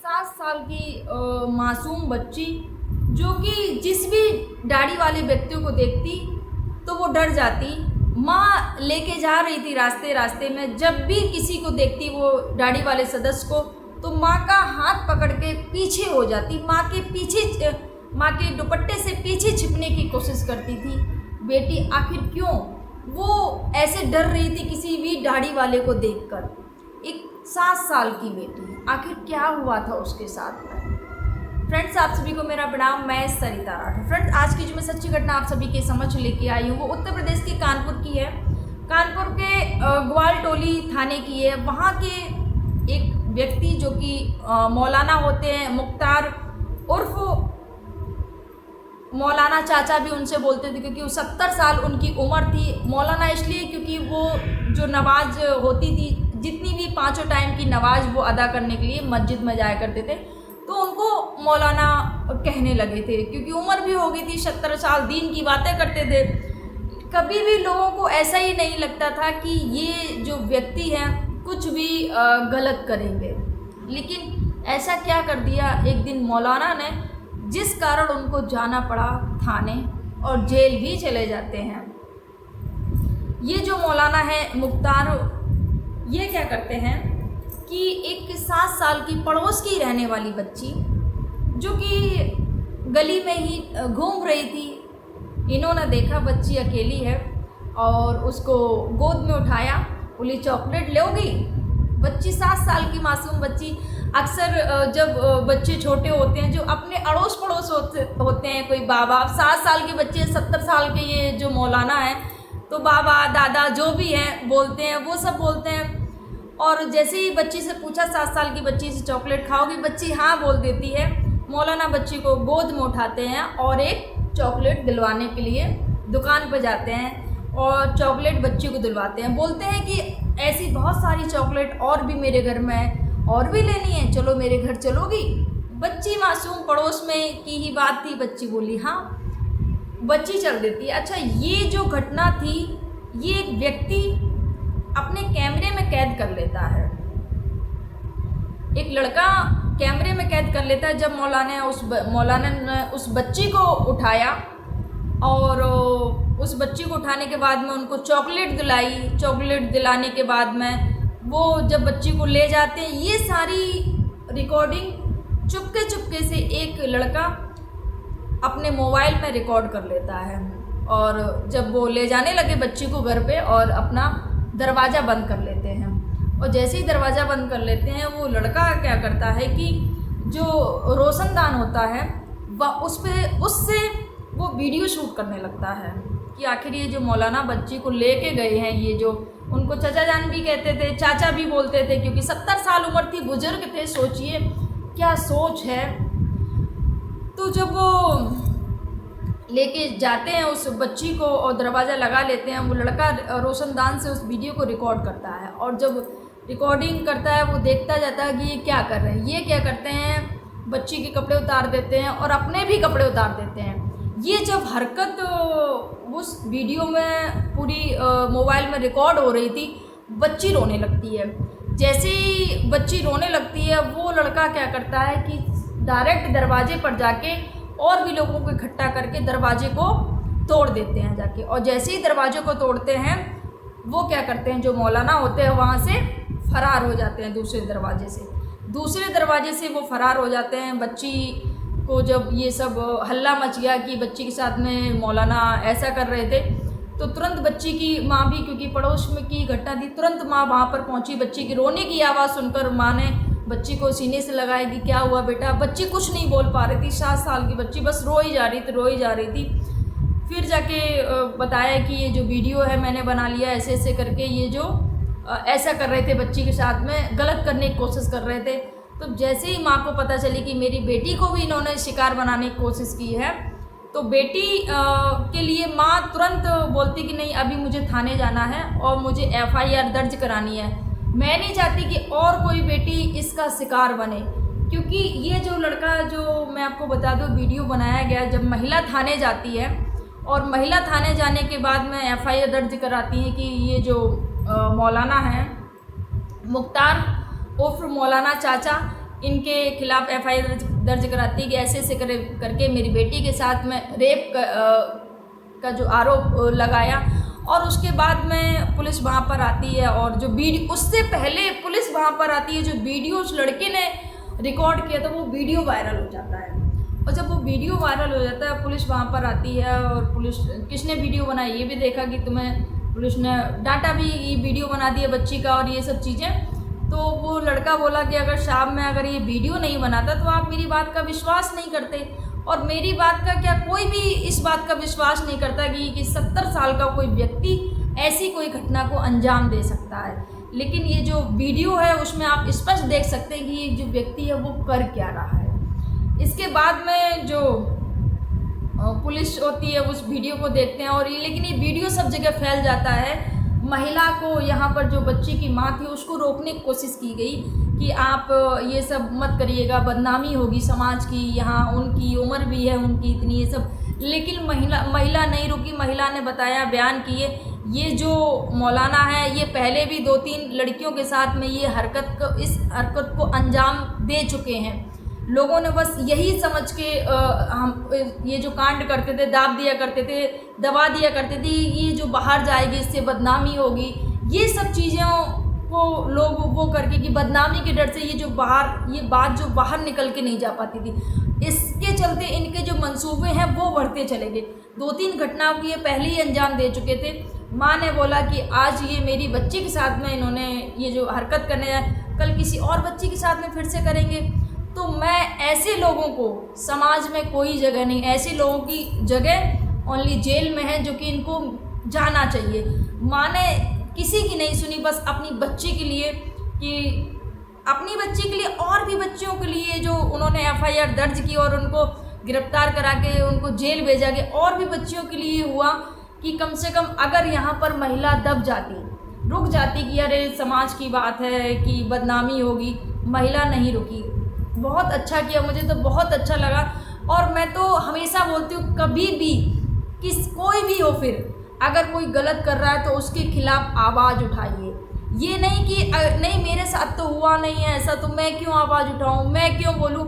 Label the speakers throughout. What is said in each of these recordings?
Speaker 1: 7 साल की मासूम बच्ची जो कि जिस भी दाढ़ी वाले व्यक्तियों को देखती तो वो डर जाती। माँ लेके जा रही थी रास्ते रास्ते में, जब भी किसी को देखती वो दाढ़ी वाले सदस्य को, तो माँ का हाथ पकड़ के पीछे हो जाती, माँ के दुपट्टे से पीछे छिपने की कोशिश करती थी। बेटी आखिर क्यों वो ऐसे डर रही थी किसी भी दाढ़ी वाले को देखकर? एक 7 साल की बेटी, आखिर क्या हुआ था उसके साथ में? फ्रेंड्स, आप सभी को मेरा प्रणाम। मैं सरिता राठौर। फ्रेंड्स, आज की जो मैं सच्ची घटना आप सभी के समझ लेके आई हूँ वो उत्तर प्रदेश के कानपुर की है। कानपुर के ग्वालटोली थाने की है। वहाँ के एक व्यक्ति जो कि मौलाना होते हैं, मुख्तार उर्फ मौलाना चाचा भी उनसे बोलते थे, क्योंकि 70 साल उनकी उम्र थी। मौलाना इसलिए क्योंकि वो जो नमाज होती थी, जितनी भी 5 टाइम की नमाज वो अदा करने के लिए मस्जिद में जाया करते थे, तो उनको मौलाना कहने लगे थे, क्योंकि उम्र भी हो गई थी। 70 साल दीन की बातें करते थे। कभी भी लोगों को ऐसा ही नहीं लगता था कि ये जो व्यक्ति हैं कुछ भी गलत करेंगे, लेकिन ऐसा क्या कर दिया एक दिन मौलाना ने, जिस कारण उनको जाना पड़ा थाने और जेल भी चले जाते हैं। ये जो मौलाना है मुख्तार, ये क्या करते हैं कि एक 7 साल की पड़ोस की रहने वाली बच्ची जो कि गली में ही घूम रही थी, इन्होंने देखा बच्ची अकेली है और उसको गोद में उठाया, बोली चॉकलेट लोगी। बच्ची 7 साल की मासूम बच्ची, अक्सर जब बच्चे छोटे होते हैं जो अपने अड़ोस पड़ोस होते हैं, कोई बाबा, 7 साल के बच्चे 70 साल के ये जो मौलाना है, तो बाबा दादा जो भी हैं बोलते हैं, वो सब बोलते हैं। और जैसे ही बच्ची से पूछा 7 साल की बच्ची से चॉकलेट खाओगी, बच्ची हाँ बोल देती है। मौलाना बच्ची को गोद में उठाते हैं और एक चॉकलेट दिलवाने के लिए दुकान पर जाते हैं और चॉकलेट बच्ची को दिलवाते हैं। बोलते हैं कि ऐसी बहुत सारी चॉकलेट और भी मेरे घर में है, और भी लेनी है, चलो मेरे घर चलोगी? बच्ची मासूम, पड़ोस में की ही बात थी, बच्ची बोली हाँ। बच्ची चल देती है। अच्छा, ये जो घटना थी, ये एक व्यक्ति अपने कैमरे में कैद कर लेता है। एक लड़का कैमरे में कैद कर लेता है जब मौलाना ने उस बच्ची को उठाया और उस बच्ची को उठाने के बाद में उनको चॉकलेट दिलाई। चॉकलेट दिलाने के बाद में वो जब बच्ची को ले जाते हैं, ये सारी रिकॉर्डिंग चुपके से एक लड़का अपने मोबाइल में रिकॉर्ड कर लेता है। और जब वो ले जाने लगे बच्ची को घर पे, और अपना दरवाज़ा बंद कर लेते हैं, और जैसे ही दरवाज़ा बंद कर लेते हैं, वो लड़का क्या करता है कि जो रोशनदान होता है वह उससे वो वीडियो शूट करने लगता है कि आखिर ये जो मौलाना बच्ची को लेके गए हैं, ये जो उनको चचा जान भी कहते थे, चाचा भी बोलते थे, क्योंकि 70 साल उम्र थी, बुजुर्ग थे। सोचिए क्या सोच है। तो जब वो लेके जाते हैं उस बच्ची को और दरवाज़ा लगा लेते हैं, वो लड़का रोशनदान से उस वीडियो को रिकॉर्ड करता है, और जब रिकॉर्डिंग करता है वो देखता जाता है कि ये क्या कर रहे हैं। ये क्या करते हैं, बच्ची के कपड़े उतार देते हैं और अपने भी कपड़े उतार देते हैं। ये जब हरकत उस वीडियो में पूरी मोबाइल में रिकॉर्ड हो रही थी, बच्ची रोने लगती है। जैसे ही बच्ची रोने लगती है, वो लड़का क्या करता है कि डायरेक्ट दरवाजे पर जाके और भी लोगों को इकट्ठा करके दरवाजे को तोड़ देते हैं जाके। और जैसे ही दरवाजे को तोड़ते हैं, वो क्या करते हैं, जो मौलाना होते हैं वहाँ से फरार हो जाते हैं। दूसरे दरवाजे से वो फरार हो जाते हैं। बच्ची को जब ये सब हल्ला मच गया कि बच्ची के साथ में मौलाना ऐसा कर रहे थे, तो तुरंत बच्ची की माँ भी, क्योंकि पड़ोस में की घटना थी, तुरंत माँ वहाँ पर पहुँची। बच्ची की रोने की आवाज़ सुनकर माँ ने बच्ची को सीने से लगाया कि क्या हुआ बेटा। बच्ची कुछ नहीं बोल पा रही थी, 7 साल की बच्ची बस रोई जा रही थी। फिर जाके बताया कि ये जो वीडियो है मैंने बना लिया, ऐसे करके ये जो ऐसा कर रहे थे बच्ची के साथ में, गलत करने की कोशिश कर रहे थे। तो जैसे ही माँ को पता चली कि मेरी बेटी को भी इन्होंने शिकार बनाने की कोशिश की है, तो बेटी के लिए माँ तुरंत बोलती कि नहीं, अभी मुझे थाने जाना है और मुझे FIR दर्ज करानी है। मैं नहीं चाहती कि और कोई बेटी इसका शिकार बने, क्योंकि ये जो लड़का, जो मैं आपको बता दूं, वीडियो बनाया गया जब महिला थाने जाती है, और महिला थाने जाने के बाद में FIR दर्ज कराती है कि ये जो मौलाना है मुख्तार उर्फ मौलाना चाचा, इनके खिलाफ एफआईआर दर्ज कराती है कि ऐसे ऐसे करके मेरी बेटी के साथ में रेप का जो आरोप लगाया। और उसके बाद में पुलिस वहाँ पर आती है और जो वीडियो, उससे पहले पुलिस वहाँ पर आती है, जो वीडियो उस लड़के ने रिकॉर्ड किया था वो वीडियो वायरल हो जाता है। और जब वो वीडियो वायरल हो जाता है पुलिस वहाँ पर आती है और पुलिस किसने वीडियो बनाई ये भी देखा कि तुम्हें, पुलिस ने डांटा भी, ये वीडियो बना दिया बच्ची का और ये सब चीज़ें। तो वो लड़का बोला कि अगर शाम में अगर ये वीडियो नहीं बनाता तो आप मेरी बात का विश्वास नहीं करते। और मेरी बात का क्या, कोई भी इस बात का विश्वास नहीं करता कि 70 साल का कोई व्यक्ति ऐसी कोई घटना को अंजाम दे सकता है। लेकिन ये जो वीडियो है उसमें आप स्पष्ट देख सकते हैं कि ये जो व्यक्ति है वो कर क्या रहा है। इसके बाद में जो पुलिस होती है उस वीडियो को देखते हैं और ये, लेकिन ये वीडियो सब जगह फैल जाता है। महिला को, यहाँ पर जो बच्ची की माँ थी उसको रोकने की कोशिश की गई कि आप ये सब मत करिएगा, बदनामी होगी समाज की, यहाँ उनकी उम्र भी है उनकी इतनी, ये सब। लेकिन महिला नहीं रुकी। महिला ने बताया, बयान किए, ये जो मौलाना है ये पहले भी 2-3 लड़कियों के साथ में इस हरकत को अंजाम दे चुके हैं। लोगों ने बस यही समझ के हम ये जो कांड करते थे, दबा दिया करते थे, ये जो बाहर जाएगी इससे बदनामी होगी, ये सब चीज़ों को लोग वो करके कि बदनामी के डर से ये बात जो बाहर निकल के नहीं जा पाती थी, इसके चलते इनके जो मंसूबे हैं वो बढ़ते चले गए। 2-3 घटनाओं की ये पहले ही अंजाम दे चुके थे। माँ ने बोला कि आज ये मेरी बच्ची के साथ में इन्होंने ये जो हरकत करने जाए, कल किसी और बच्ची के साथ में फिर से करेंगे। तो मैं ऐसे लोगों को, समाज में कोई जगह नहीं, ऐसे लोगों की जगह ओनली जेल में है, जो कि इनको जाना चाहिए। माँ ने किसी की नहीं सुनी, बस अपनी बच्ची के लिए, कि अपनी बच्ची के लिए और भी बच्चियों के लिए जो उन्होंने एफआईआर दर्ज की और उनको गिरफ्तार करा के उनको जेल भेजा गया, और भी बच्चियों के लिए हुआ कि कम से कम अगर यहाँ पर महिला दब जाती, रुक जाती कि अरे समाज की बात है कि बदनामी होगी, महिला नहीं रुकी। बहुत अच्छा किया, मुझे तो बहुत अच्छा लगा। और मैं तो हमेशा बोलती हूँ, कभी भी कोई भी हो, फिर अगर कोई गलत कर रहा है तो उसके खिलाफ आवाज़ उठाइए। ये नहीं कि नहीं मेरे साथ तो हुआ नहीं है ऐसा, तो मैं क्यों आवाज़ उठाऊँ, मैं क्यों बोलूँ।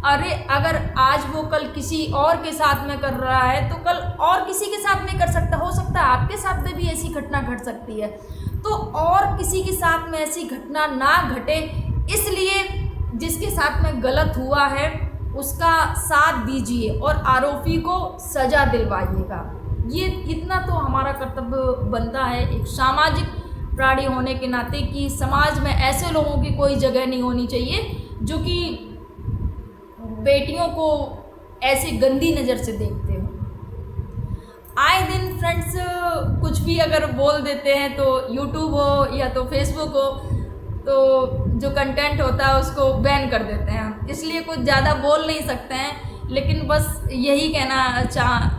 Speaker 1: अरे अगर आज वो कल किसी और के साथ में कर रहा है तो कल और किसी के साथ में कर सकता, हो सकता है आपके साथ में भी ऐसी घटना घट सकती है। तो और किसी के साथ में ऐसी घटना ना घटे, इसलिए जिसके साथ में गलत हुआ है उसका साथ दीजिए और आरोपी को सज़ा दिलवाइएगा। ये इतना तो हमारा कर्तव्य बनता है एक सामाजिक प्राणी होने के नाते, कि समाज में ऐसे लोगों की कोई जगह नहीं होनी चाहिए जो कि बेटियों को ऐसी गंदी नज़र से देखते हो। आए दिन फ्रेंड्स कुछ भी अगर बोल देते हैं तो यूट्यूब हो या तो फेसबुक हो, तो जो कंटेंट होता है उसको बैन कर देते हैं, इसलिए कुछ ज़्यादा बोल नहीं सकते हैं। लेकिन बस यही कहना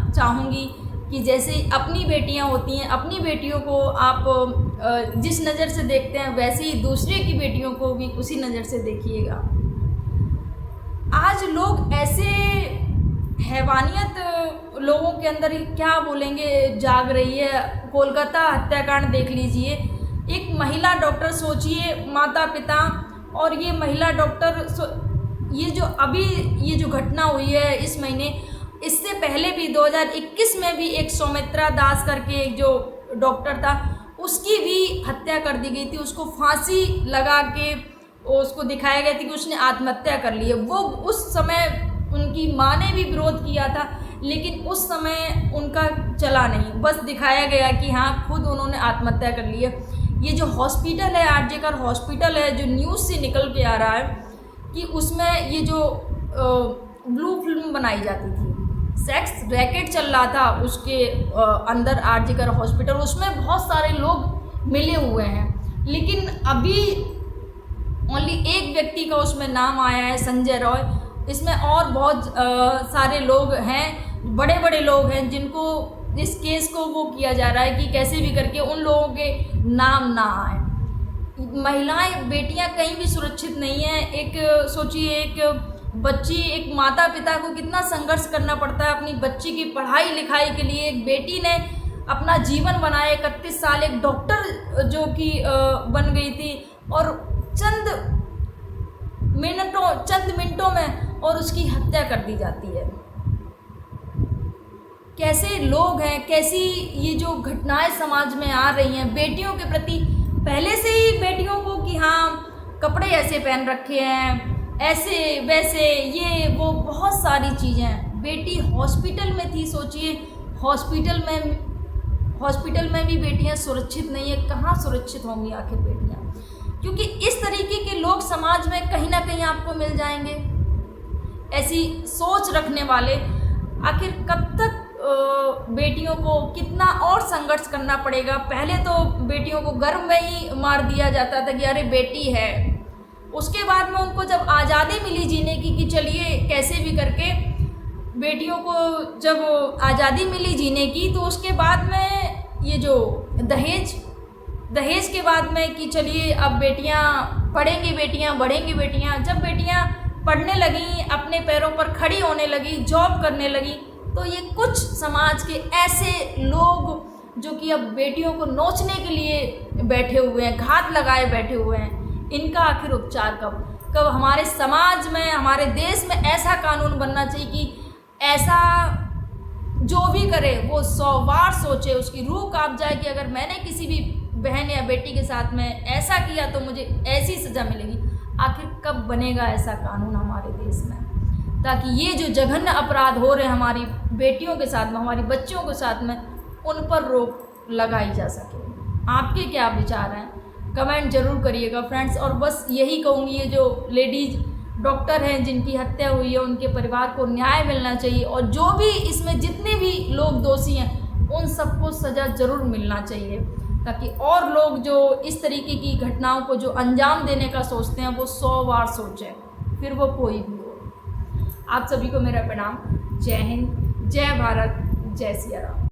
Speaker 1: चाहूँगी कि जैसे अपनी बेटियां होती हैं, अपनी बेटियों को आप जिस नज़र से देखते हैं वैसे ही दूसरे की बेटियों को भी उसी नज़र से देखिएगा। आज लोग ऐसे हैवानियत लोगों के अंदर क्या बोलेंगे जाग रही है। कोलकाता हत्याकांड देख लीजिए, एक महिला डॉक्टर, सोचिए माता पिता, और ये महिला डॉक्टर, ये जो घटना हुई है इस महीने, इससे पहले भी 2021 में भी एक सौमित्रा दास करके एक जो डॉक्टर था उसकी भी हत्या कर दी गई थी। उसको फांसी लगा के उसको दिखाया गया था कि उसने आत्महत्या कर ली है। वो उस समय उनकी माँ ने भी विरोध किया था, लेकिन उस समय उनका चला नहीं, बस दिखाया गया कि हाँ खुद उन्होंने आत्महत्या कर ली है। ये जो हॉस्पिटल है, आरजेकर हॉस्पिटल है, जो न्यूज़ से निकल के आ रहा है कि उसमें ये जो ब्लू फिल्म बनाई जाती थी, सेक्स रैकेट चल रहा था उसके अंदर आरजेकर हॉस्पिटल, उसमें बहुत सारे लोग मिले हुए हैं। लेकिन अभी ओनली एक व्यक्ति का उसमें नाम आया है, संजय रॉय। इसमें और बहुत सारे लोग हैं, बड़े बड़े लोग हैं जिनको इस केस को वो किया जा रहा है कि कैसे भी करके उन लोगों के नाम ना आए। महिलाएं, बेटियां कहीं भी सुरक्षित नहीं हैं। एक सोचिए, एक बच्ची, एक माता पिता को कितना संघर्ष करना पड़ता है अपनी बच्ची की पढ़ाई लिखाई के लिए। एक बेटी ने अपना जीवन बनाया, 31 साल, एक डॉक्टर जो कि बन गई थी, और चंद चंद मिनटों में और उसकी हत्या कर दी जाती है। कैसे लोग हैं, कैसी ये जो घटनाएं समाज में आ रही हैं बेटियों के प्रति, पहले से ही बेटियों को कि हाँ कपड़े ऐसे पहन रखे हैं, ऐसे वैसे, ये वो बहुत सारी चीज़ें। बेटी हॉस्पिटल में थी, सोचिए हॉस्पिटल में भी बेटियां सुरक्षित नहीं है। कहाँ सुरक्षित होंगी आखिर बेटियां? क्योंकि इस तरीके के लोग समाज में कहीं ना कहीं आपको मिल जाएंगे, ऐसी सोच रखने वाले। आखिर कब तक बेटियों को कितना और संघर्ष करना पड़ेगा? पहले तो बेटियों को गर्भ में ही मार दिया जाता था कि अरे बेटी है। उसके बाद में उनको जब आज़ादी मिली जीने की कि चलिए कैसे भी करके बेटियों को जब आज़ादी मिली जीने की, तो उसके बाद में ये जो दहेज के बाद में कि चलिए अब बेटियां पढ़ेंगी, बेटियां बढ़ेंगी, बेटियां जब बेटियां पढ़ने लगी, अपने पैरों पर खड़ी होने लगी, जॉब करने लगी, तो ये कुछ समाज के ऐसे लोग जो कि अब बेटियों को नोचने के लिए बैठे हुए हैं, घात लगाए बैठे हुए हैं, इनका आखिर उपचार कब हमारे समाज में, हमारे देश में ऐसा कानून बनना चाहिए कि ऐसा जो भी करे वो 100 बार सोचे, उसकी रूह कांप जाए कि अगर मैंने किसी भी बहन या बेटी के साथ में ऐसा किया तो मुझे ऐसी सज़ा मिलेगी। आखिर कब बनेगा ऐसा कानून हमारे देश में, ताकि ये जो जघन्य अपराध हो रहे हैं हमारी बेटियों के साथ में, हमारी बच्चियों के साथ में, उन पर रोक लगाई जा सके। आपके क्या विचार हैं? कमेंट जरूर करिएगा फ्रेंड्स। और बस यही कहूँगी, ये जो लेडीज़ डॉक्टर हैं जिनकी हत्या हुई है, उनके परिवार को न्याय मिलना चाहिए, और जो भी इसमें जितने भी लोग दोषी हैं उन सबको सज़ा ज़रूर मिलना चाहिए, ताकि और लोग जो इस तरीके की घटनाओं को जो अंजाम देने का सोचते हैं वो 100 बार सोचें, फिर वो कोई भी हो। आप सभी को मेरा प्रणाम। जय हिंद, जय भारत, जय सिया राम।